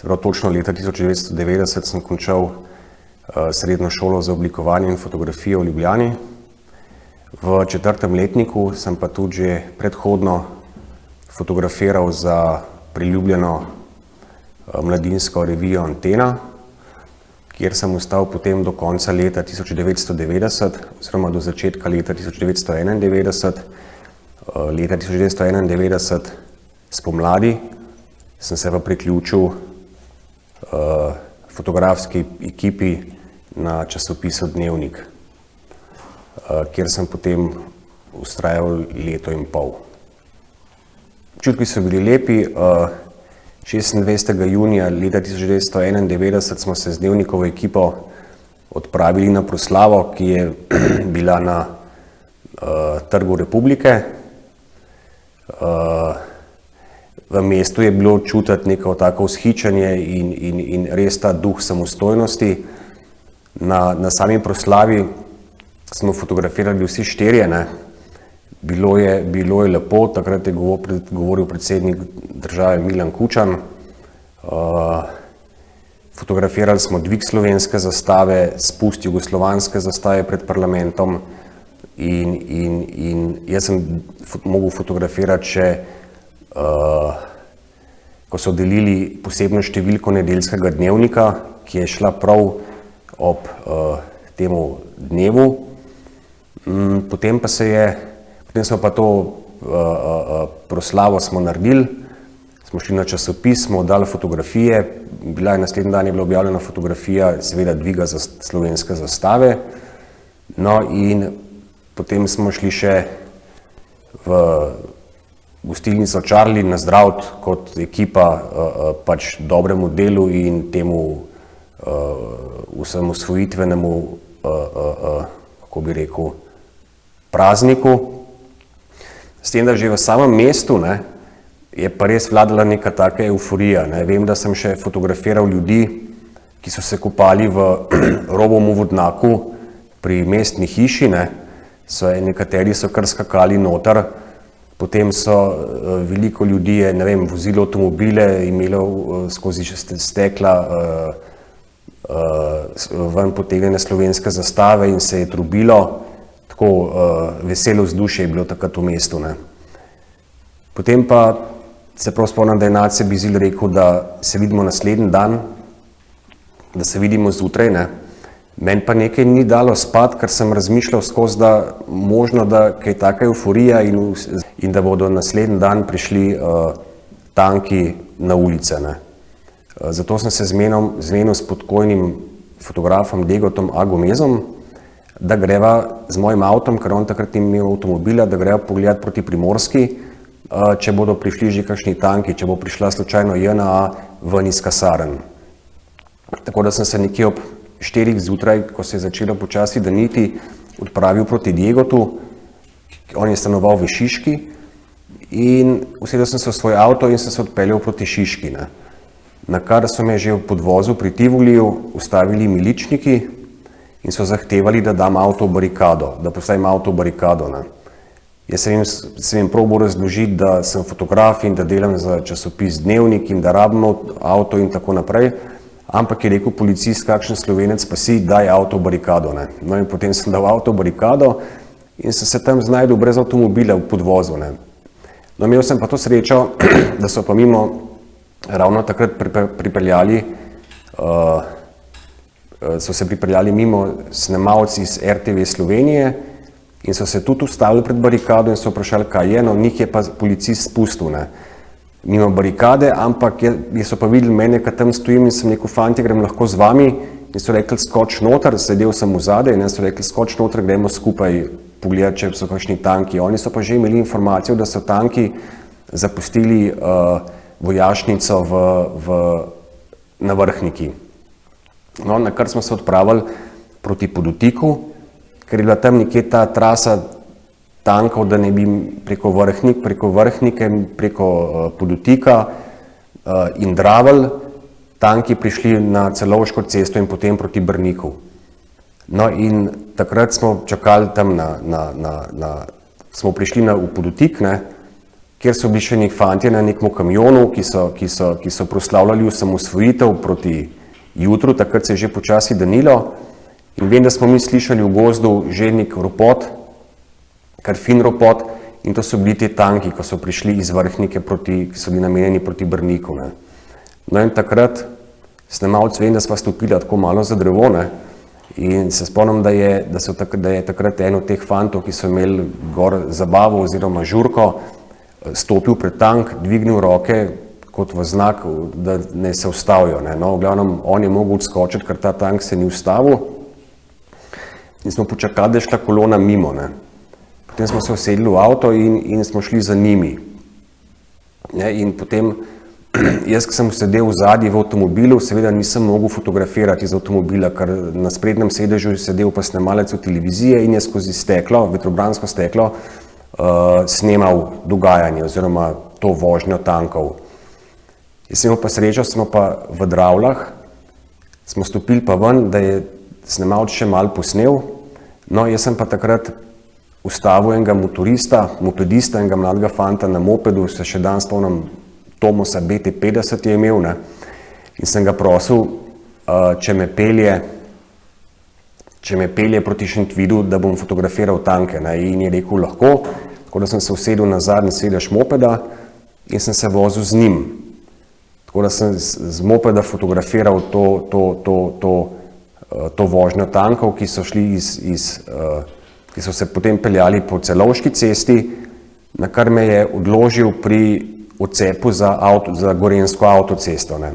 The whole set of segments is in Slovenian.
pravi, točno leta 1990 sem končal srednjo šolo za oblikovanje in fotografijo v Ljubljani. V 4. letniku sem pa tudi že predhodno fotografiral za priljubljeno mladinsko revijo Antena, kjer sem ostal potem do konca leta 1990 oziroma do začetka leta 1991. Leta 1991 spomladi sem se pa priključil fotografski ekipi na časopisu Dnevnik, kjer sem potem vztrajal leto in pol. Občutki so bili lepi. 26. junija leta 1991 smo se z Dnevnikovo ekipo odpravili na proslavo, ki je bila na Trgu Republike. V mestu je bilo čutiti neko tako vzhičenje in res ta duh samostojnosti. Na sami proslavi smo fotografirali vsi štirje. Bilo je lepo, takrat je govoril predsednik države Milan Kučan. Fotografirali smo dvig slovenske zastave, spust jugoslovanske zastave pred parlamentom in jaz sem mogel fotografirati še, ko so delili posebno številko Nedeljskega dnevnika, ki je šla prav ob temu dnevu. Potem smo pa to proslavo smo naredili, smo šli na časopis, smo dali fotografije, naslednji dan je bila objavljena fotografija seveda dviga slovenske zastave. No in potem smo šli še v gostilnico Charlie nazdraviti kot ekipa pač dobremu delu in temu osamosvojitvenemu, kako bi rekel, prazniku. S tem, da že v samem mestu je pa res vladala neka taka euforija. Vem, da sem še fotografiral ljudi, ki so se kopali v Robovu vodnjaku pri mestni hiši. Nekateri so kar skakali noter, potem so veliko ljudi vozilo avtomobile, imelo skozi stekla ven potegnjene slovenske zastave in se je trubilo. Tako veselo vzdušje je bilo takrat v mestu. Potem pa se prav spomnim, da je Nace Bizilj rekel, da se vidimo naslednji dan, da se vidimo zjutraj. Meni pa nekaj ni dalo spati, ker sem razmišljal skozi, da možno, da je taka euforija in da bodo naslednji dan prišli tanki na ulice. Zato sem se zmenil s pokojnim fotografom Degotom Agomezom, da greva z mojim avtom, ker on takrat ni imel avtomobila, da greva pogledati proti Primorski, če bodo prišli že kakšni tanki, če bo prišla slučajno JNA ven iz kasarn. Tako da sem se nekje ob 4 zjutraj, ko se je začelo počasi daniti, odpravil proti Degotu. On je stanoval v Šiški in usedel sem se v svoj avto in sem se odpeljal proti Šiški. Na kar so me že v podvozu pri Tivoliju ustavili miličniki in so zahtevali, da dam avto v barikado, da postavim avto v barikado. Jaz sem jim probal razložiti, da sem fotograf in da delam za časopis Dnevnik in da rabim avto in tako naprej, ampak je rekel policist, kakšen Slovenec pa si, daj avto v barikado. No in potem sem dal avto v barikado in sem se tam znajdel brez avtomobila v podvozu. No, imel sem pa to srečo, da so pa mimo ravno takrat so se pripeljali mimo snemalci iz RTV Slovenije in so se tudi ustavili pred barikado in so vprašali, kaj je. No, njih je pa policist spustil mimo barikade, ampak so pa videli mene, kad tam stojim in sem rekel, fantje, grem lahko z vami. In so rekli, skoč noter, sedel sem v zadaj in so rekli, skoč noter, gremo skupaj pogledati, če so kakšni tanki. Oni so pa že imeli informacijo, da so tanki zapustili vojašnico na Vrhniki. No, na kar smo se odpravili proti Podutiku, ker je bila tam nekje ta trasa tankov, da ne bi preko Vrhnike, preko Podutika in Dravelj tanki prišli na Celovško cesto in potem proti Brniku. No in takrat smo čakali tam smo prišli v Podutik, kjer so bili še neki fantje na nekem kamionu, ki so proslavljali osamosvojitev proti jutru, takrat se je že počasi danilo. In vem, da smo mi slišali v gozdu že nek ropot, kar fin ropot, in to so bili ti tanki, ko so prišli iz Vrhnike, ki so bili namenjeni proti Brniku. Ne. No in takrat, snemalci vem, da sva stopila tako malo za drevo, ne, in se spomnim, da je takrat en od teh fantov, ki so imeli gor zabavo oziroma žurko, stopil pred tank, dvignil roke kot v znak, da ne se ustavijo. Ne. No, v glavnem, on je mogel odskočiti, ker ta tank se ni ustavil. In smo počakali, da je šla kolona mimo. Ne. Potem smo se usedli v avto in smo šli za njimi. Ne, in potem, jaz, ki sem sedel v zadnji v avtomobilu, seveda nisem mogel fotografirati iz avtomobila, ker na sprednjem sedežu je sedel pa snemalec od televizije in je skozi steklo, vetrobransko steklo, snemal dogajanje oziroma to vožnjo tankov. Jaz sem imel pa srečo, smo pa v Dravljah, smo stopili pa ven, da je snemalec še malo posnel. No, jaz sem pa takrat ustavil enega mopedista, enega mladega fanta na mopedu, se še dan spomnim, Tomosa BT50 je imel, ne, in sem ga prosil, če me pelje proti Šentvidu, da bom fotografiral tanke, ne, in je rekel lahko, tako da sem se usedel na zadnji sedež mopeda in sem se vozil z njim. Tako da sem z mopeda fotografiral to vožnjo tankov, ki so šli ki so se potem peljali po Celovški cesti, na kar me je odložil pri odcepu za Gorenjsko avtocesto. Ne.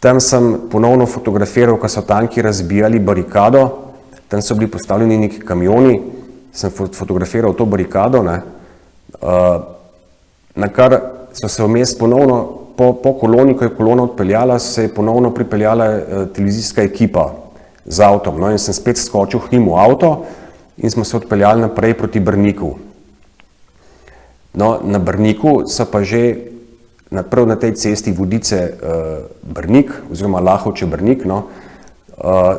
Tam sem ponovno fotografiral, ko so tanki razbijali barikado, tam so bili postavljeni neki kamioni, sem fotografiral to barikado, ne, na kar so se vmes ponovno po koloni, ko je kolona odpeljala, se je ponovno pripeljala televizijska ekipa z avtom. No, in sem spet skočil k njim v avto in smo se odpeljali naprej proti Brniku. No, na Brniku so pa že prav na tej cesti Vodice-Brnik oziroma Lahovče-Brnik, no,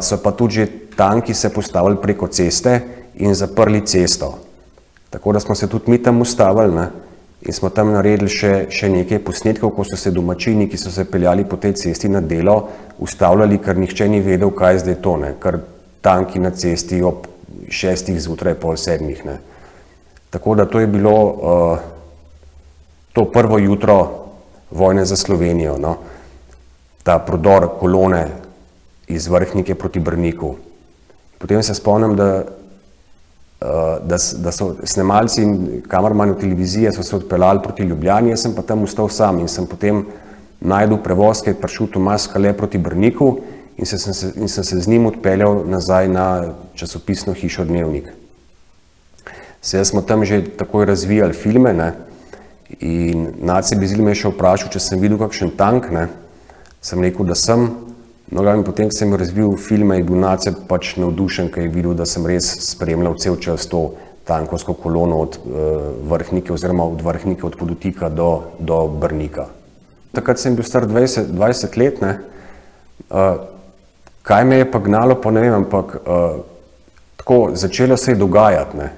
so pa tudi že tanki se postavili preko ceste in zaprli cesto. Tako da smo se tudi mi tam ustavili, ne, in smo tam naredili še nekaj posnetkov, ko so se domačini, ki so se peljali po tej cesti na delo, ustavljali, ker nihče ni vedel, kaj je zdaj to, ne, ker tanki na cesti ob 6. zjutraj, pol 7. Ne. Tako da to je bilo to prvo jutro vojne za Slovenijo, no, ta prodor kolone iz Vrhnike proti Brniku. Potem se spomnim, da so snemalci in kamermani televizije so se odpeljali proti Ljubljani, jaz sem pa tam ostal sam in sem potem najdel prevoz, ki je prišel Tomaž Skale proti Brniku in sem se z njim odpeljal nazaj na časopisno hišo Dnevnik. Sedaj smo tam že takoj razvijali filme, ne, in Nace Bizilj me je še vprašal, če sem videl kakšen tank, ne, sem rekel, da sem. No, in potem, ko sem razvil filme, je bil Nace pač navdušen, ker je videl, da sem res spremljal cel čas to tankovsko kolono od Vrhnike oziroma od Vrhnike, od Podutika do Brnika. Takrat sem bil star 20 let, ne. Kaj me je pa gnalo, pa ne vem, ampak tako začelo se je dogajati, ne.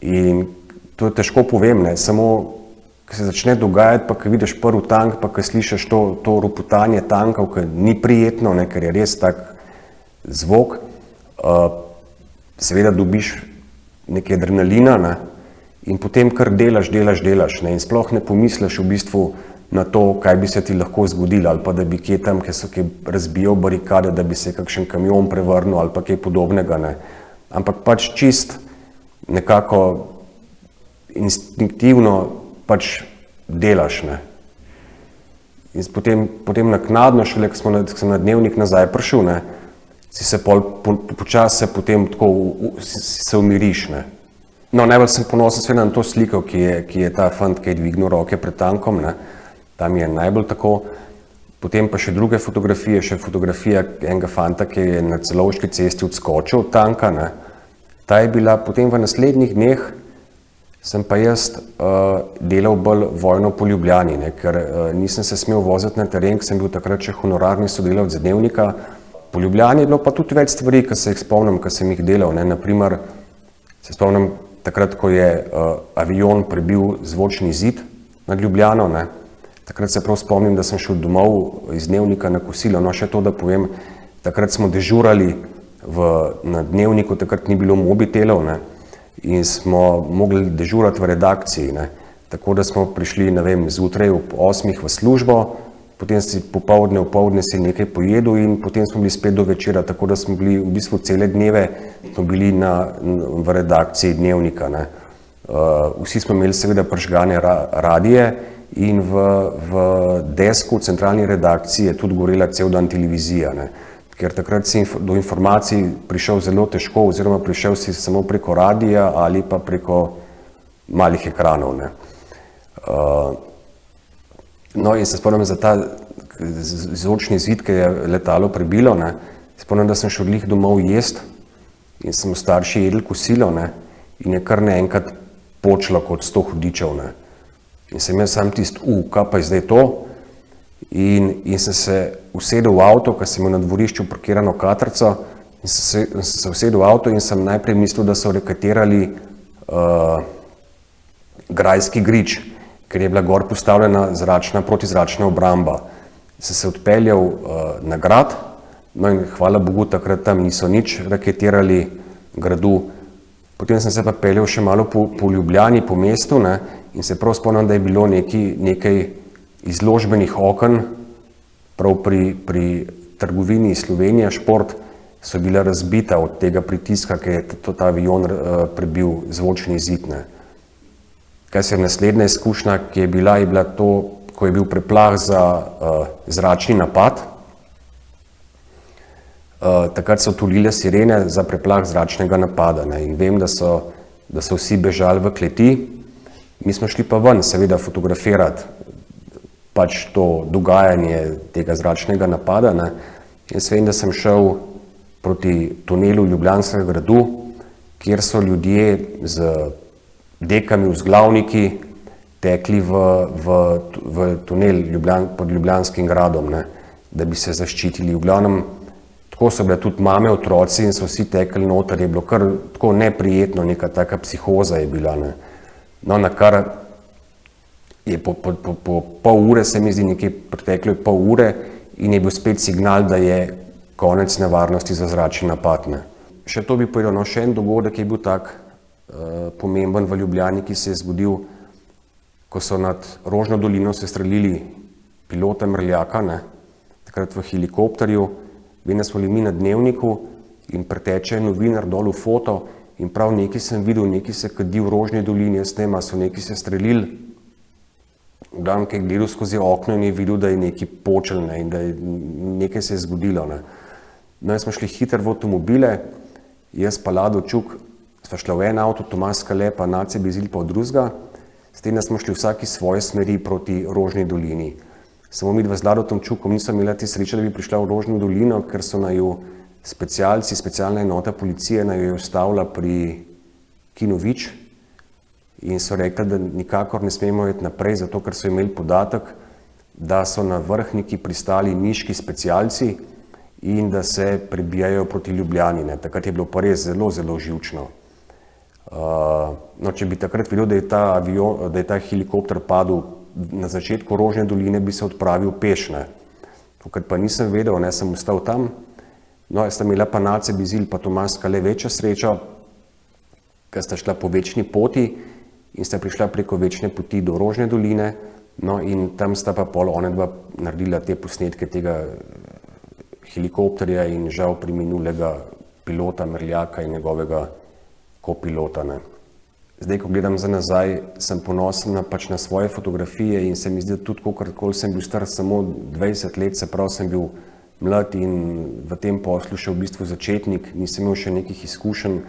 In to težko povem, ne, samo ko se začne dogajati, pa ko vidiš prvi tank, pa ko slišiš to ropotanje tankov, ki ni prijetno, ne, ker je res tak zvok, seveda dobiš nekaj adrenalina, ne, in potem kar delaš, ne, in sploh ne pomisliš v bistvu na to, kaj bi se ti lahko zgodilo, ali pa da bi kje tam, ki so razbijal barikade, da bi se kakšen kamion prevrnil ali pa kaj podobnega, ne. Ampak pač čist nekako instinktivno pač delaš, ne. In potem naknadno, šele, ko sem na Dnevnik nazaj prišel, ne, si se počasi potem tako se umiriš, ne. No, najbolj sem ponosen seveda na to sliko, ki je ta fant, ki je dvignil roke pred tankom, ne. Tam je najbolj tako. Potem pa še druge fotografije, še fotografija enega fanta, ki je na Celovški cesti odskočil od tanka, ne. Ta je bila potem v naslednjih dneh, sem pa jaz delal bolj vojno po Ljubljani, ne, ker nisem se smel voziti na teren, ker sem bil takrat še honorarni sodelavec Dnevnika. Po Ljubljani je bilo pa tudi več stvari, ki se jih spomnim, ki sem jih delal, ne. Naprimer, se spomnim, takrat, ko je avion prebil zvočni zid nad Ljubljano, ne. Takrat se prav spomnim, da sem šel domov iz Dnevnika na kosilo. No, še to, da povem, takrat smo dežurali na Dnevniku, takrat ni bilo mobitelov, ne, in smo mogli dežurati v redakciji, ne. Tako da smo prišli, ne vem, zjutraj ob 8 v službo, potem si opoldne si nekaj pojedel in potem smo bili spet do večera, tako da smo bili v bistvu cele dneve smo bili v redakciji Dnevnika, ne. Vsi smo imeli seveda prižgane radije in v desku v centralni redakciji je tudi gorela cel dan televizija, ne. Ker takrat si do informacij prišel zelo težko oziroma prišel si samo preko radija ali pa preko malih ekranov, ne. No, in se spomnim za ta zvočni zid, ki je letalo prebilo, ne. Spomnim, da sem šel glih domov jest in smo starši jedli kosilo, ne, in je kar naenkrat počelo kot 100 hudičev, ne. In sem imel sam kaj pa je zdaj to? In sem se usedel v avto, ker sem imel na dvorišču parkirano katrco, in sem se usedel v avto in sem najprej mislil, da so rekatirali grajski grič, ker je bila gor postavljena protizračna obramba. Sem se odpeljal na grad, no in hvala Bogu takrat tam niso nič raketirali gradu. Potem sem se pa peljal še malo po Ljubljani, po mestu, ne, in se prav spomnim, da je bilo nekaj izložbenih oken, prav pri trgovini Slovenija Šport so bila razbita od tega pritiska, ki je ta avion prebil zvočni zid, ne. Kaj se je naslednja izkušnja, ki je bila to, ko je bil preplah za zračni napad. Takrat so tulile sirene za preplah zračnega napada, ne, in vem, da so vsi bežali v kleti. Mi smo šli pa ven, seveda, fotografirati pač to dogajanje tega zračnega napada, ne. Jaz vem, da sem šel proti tunelu Ljubljanskega gradu, kjer so ljudje z dekami, vzglavniki tekli v tunel pod Ljubljanskim gradom, ne, da bi se zaščitili. V glavnem, tako so bile tudi mame, otroci in so vsi tekli noter, je bilo kar tako neprijetno, neka taka psihoza je bila, ne. No, na kar je po pol ure, se mi zdi, nekaj preteklo je pol ure in je bil spet signal, da je konec nevarnosti za zračni napad, ne. Še to bi povedal, no, še en dogodek je bil tak pomemben v Ljubljani, ki se je zgodil, ko so nad Rožno dolino sestrelili pilota Mrljaka, ne, takrat v helikopterju. Vem, da smo bili mi na Dnevniku in preteče novinar dol v foto in prav nekaj sem videl, nekaj se kadi v Rožni dolini, jaz ne vem, so nekaj se strelili. V glavnem, ki je gledal skozi okno in je videl, da je nekaj počelo, ne, in da je nekaj se je zgodilo, ne. No, smo šli hitro v avtomobile, jaz pa Lado Čuk, sva šla v en avto, Tomaž Skale pa Nace Bizilj pa v drugega, s tem, da smo šli vsaki svoje smeri proti Rožni dolini. Samo midva z Ladom Čukom nisem imela te sreče, da bi prišla v Rožno dolino, ker so naju specialci, specialna enota policije naju je ustavila pri Kinu Vič in so rekli, da nikakor ne smemo iti naprej, zato ker so imeli podatek, da so na Vrhniki pristali niški specialci in da se prebijajo proti Ljubljani, ne. Takrat je bilo pa res zelo, zelo živčno. No, če bi takrat videl, da je ta helikopter padel na začetku Rožne doline, bi se odpravil peš, ne. Takrat pa nisem vedel, ne, sem ostal tam. No, jaz sta imela pa Nace Bizilj pa Tomaž Skale večjo srečo, ker sta šla po večni poti in sta prišla preko večne poti do Rožne doline, no, in tam sta pa pol onadva naredila te posnetke tega helikopterja in žal preminulega pilota Mrljaka in njegovega kopilota, ne. Zdaj, ko gledam za nazaj, sem ponosen pač na svoje fotografije in se mi zdi, da tudi kolikor sem bil star samo 20 let, se pravi, sem bil mlad in v tem poslu še v bistvu začetnik, nisem imel še nekih izkušenj,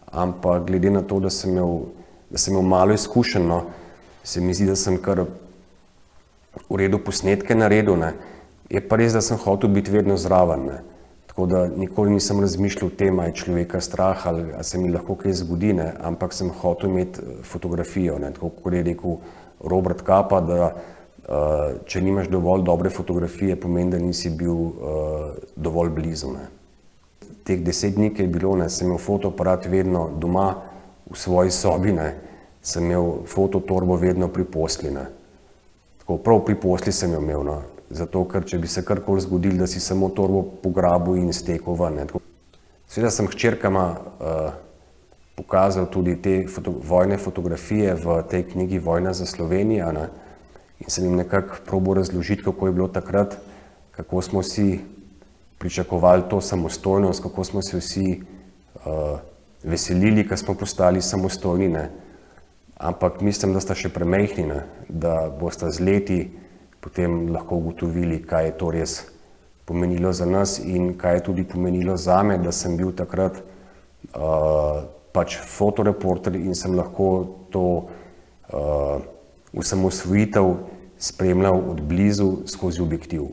ampak glede na to, da sem imel malo izkušenj, no, se mi zdi, da sem kar v redu posnetke naredil, ne. Je pa res, da sem hotel biti vedno zraven, ne. Tako da nikoli nisem razmišljal o tem, a je človeka strah ali a se mi lahko kaj zgodi, ne, ampak sem hotel imeti fotografijo, ne, tako kot je rekel Robert Capa, da če nimaš dovolj dobre fotografije, pomeni, da nisi bil dovolj blizu, ne. Teh 10 dni, ki je bilo, ne, sem imel fotoaparat vedno doma, v svoji sobi, ne, sem imel fototorbo vedno pri posli. Ne. Tako prav pri posli sem jo imel, no. Zato, ker če bi se karkoli zgodilo, da si samo torbo pograbil in stekel ven. Seveda sem hčerkama pokazal tudi te vojne fotografije v tej knjigi Vojna za Slovenijo, ne, in sem jim nekako probal razložiti, kako je bilo takrat, kako smo si pričakovali to samostojnost, kako smo se vsi veselili, ko smo postali samostojni, ne. Ampak mislim, da sta še premajhni, ne, da bosta z leti potem lahko ugotovili, kaj je to res pomenilo za nas in kaj je tudi pomenilo zame, da sem bil takrat pač fotoreporter in sem lahko to osamosvojitev spremljal od blizu skozi objektiv.